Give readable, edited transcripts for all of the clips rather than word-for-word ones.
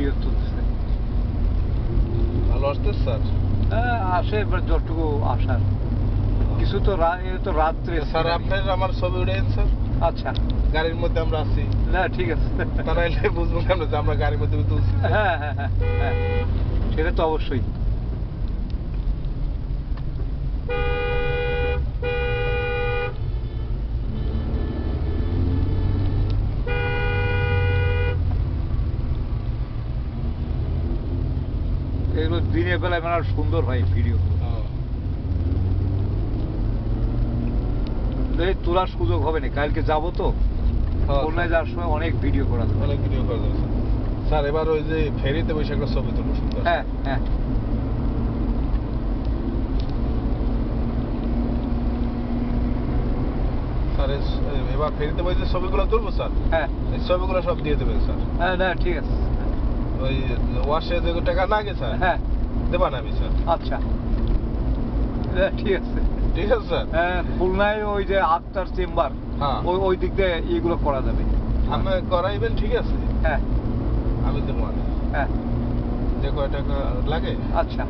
Video তুলতেছে। ভালো আসতেছে স্যার? হ্যাঁ আসে, এবার যতটুকু আসার। কিছু তো রাত্রে। স্যার আপনার আমার ছবি উঠেন স্যার। আচ্ছা, গাড়ির মধ্যে আমরা আছি। না ঠিক আছে, তা নাইলে বুঝবো কেন যে আমরা গাড়ির মধ্যে তুলছি। হ্যাঁ হ্যাঁ হ্যাঁ হ্যাঁ, সেটা তো অবশ্যই। এগুলো দিনের বেলায় মানে আরো সুন্দর হয় ভিডিও। তোলার সুযোগ হবে না, কালকে যাবো তো খুলনায় যাওয়ার সময় অনেক ভিডিও করা যাবে। অনেক ভিডিও করা যাবে স্যার। এবার ওই যে ফেরিতে বসে একটা ছবি তুলবো সুন্দর। হ্যাঁ হ্যাঁ, স্যার এবার ফেরিতে বসে ছবিগুলো তুলবো স্যার। হ্যাঁ এই ছবিগুলো সব দিয়ে দেবেন স্যার। হ্যাঁ, না ঠিক আছে। ওই ওয়াশে যে টাকা লাগে স্যার, হ্যাঁ দেবা না আমি স্যার। আচ্ছা, ঠিক আছে। ঠিক আছে স্যার। হ্যাঁ, খুলনায় ওই যে আক্তার চেম্বার, হ্যাঁ, ওই দিক দিয়ে এইগুলো করা যাবে। আপনি করাইবেন, ঠিক আছে। হ্যাঁ আমি দেবো মানে হ্যাঁ, যে কয় টাকা লাগে। আচ্ছা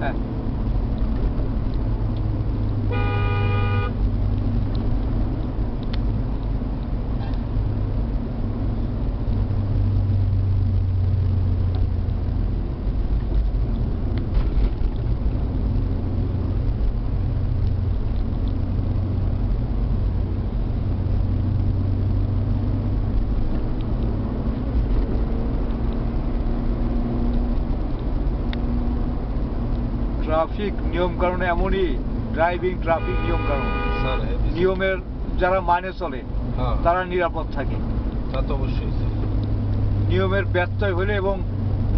হ্যাঁ। ট্রাফিক নিয়ম কানুন এমনই, ড্রাইভিং ট্রাফিক নিয়ম কানুন স্যার নিয়মের যারা মানে চলে তারা নিরাপদ থাকে। তা তো অবশ্যই। নিয়মের ব্যত্যয় হলে এবং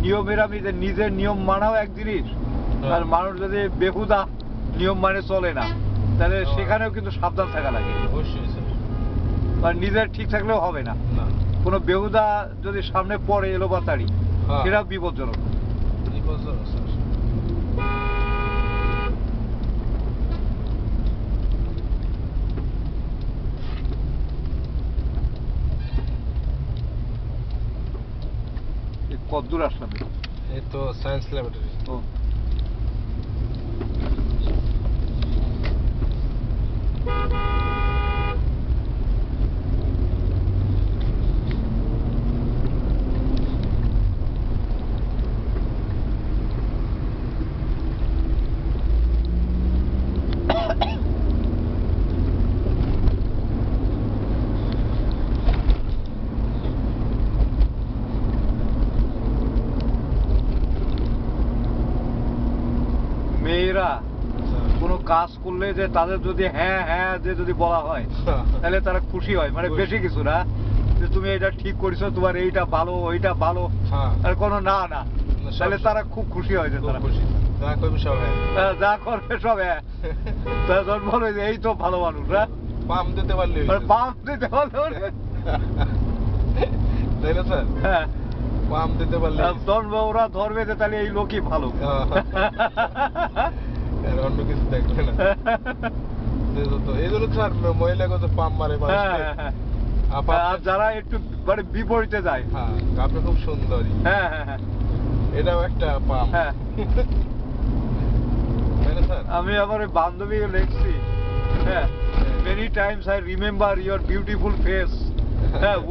নিয়মের আমি যে নিজের নিয়ম মানাও এক জিনিস, আর মানুষ যদি বেহুদা নিয়ম মানে চলে না, তাহলে সেখানেও কিন্তু সাবধান থাকা লাগে। অবশ্যই স্যার। আর নিজের ঠিক থাকলেও হবে না, কোনো বেহুদা যদি সামনে পড়ে এলো বাতাড়ি, সেটাও বিপজ্জনক। বিপজ্জনক স্যার। কতদূর আসলাম? এই তো সায়েন্স ল্যাবরেটরি। ও মেয়েরা কোনো কাজ করলে যে তাদের যদি হ্যাঁ হ্যাঁ যে যদি বলা হয় তাহলে তারা খুশি হয়, মানে বেশি কিছু না, যে তুমি এটা ঠিক করেছো, তোমার এইটা ভালো ওইটা ভালো, আর কোনো না না, তাহলে তারা খুব খুশি হয়, যে তারা যা করবে সব হ্যাঁ, যা করবে সব হ্যাঁ। তখন বলে যে এই তো ভালো মানুষ, পাম দিতে পারলে পাম দিতে পারলে তাই না স্যার? হ্যাঁ, পাম দিতে পারলে ওরা ধরবে যে তাহলে এই লোকই ভালো, অন্য কিছু দেখবে না। এই জন্য স্যার মহিলা কত পাম মারে। আর যারা একটু মানে বিপরীতে যায়, আপনি খুব সুন্দরী, হ্যাঁ হ্যাঁ হ্যাঁ, এটাও একটা পাম। হ্যাঁ, আমি আমার ওই বান্ধবী লিখছি, হ্যাঁ, many times I remember your beautiful face,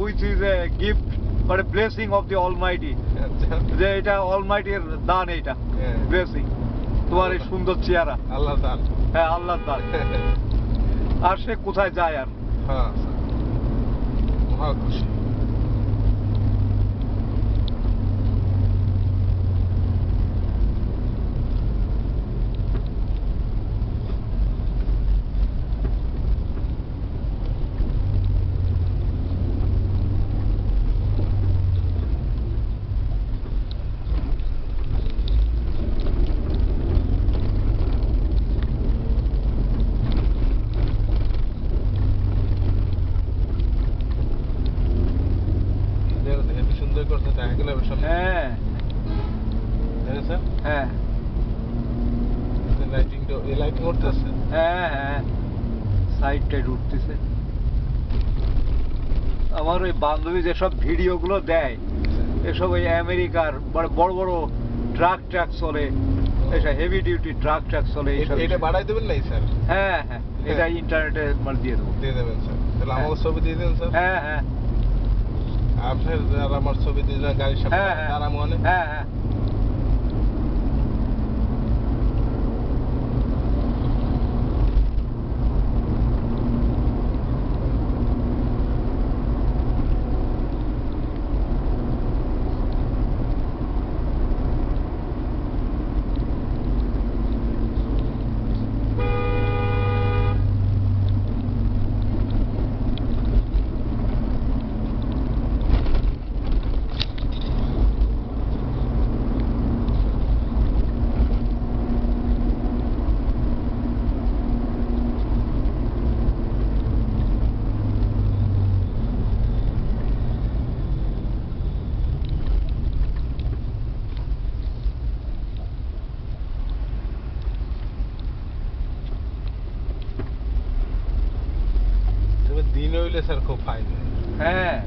which is a gift or a blessing of the Almighty, যে এটা অলমাইটির দান, এইটা ব্লেসিং, তোমার এই সুন্দর চেহারা আল্লাহর দান। হ্যাঁ, আল্লাহর দান। আর সে কোথায় যায় আর, হ্যাঁ মহা খুশি। হ্যাঁ হ্যাঁ, লাইটিং করতেছে, হ্যাঁ হ্যাঁ, সাইড টাইড উঠতেছে। আমার ওই বান্ধবী যেসব ভিডিও গুলো দেয়, এসব ওই আমেরিকার বড় বড় ট্রাক চলে, এসব হেভি ডিউটি ট্রাক চলে এইসব। এটা বাড়াই দেবেন নাই স্যার? হ্যাঁ হ্যাঁ, এটা ইন্টারনেটে দিয়ে দেবো। দিয়ে দেবেন স্যার, তাহলে আমার ছবি দিয়ে দেন স্যার। হ্যাঁ হ্যাঁ আপনার আর আমার ছবি দিয়ে দেন গাড়ির সামনে, হ্যাঁ হ্যাঁ তারা মনে। হ্যাঁ হ্যাঁ। তবে দিন হইলে স্যার খুব ফাইন। হ্যাঁ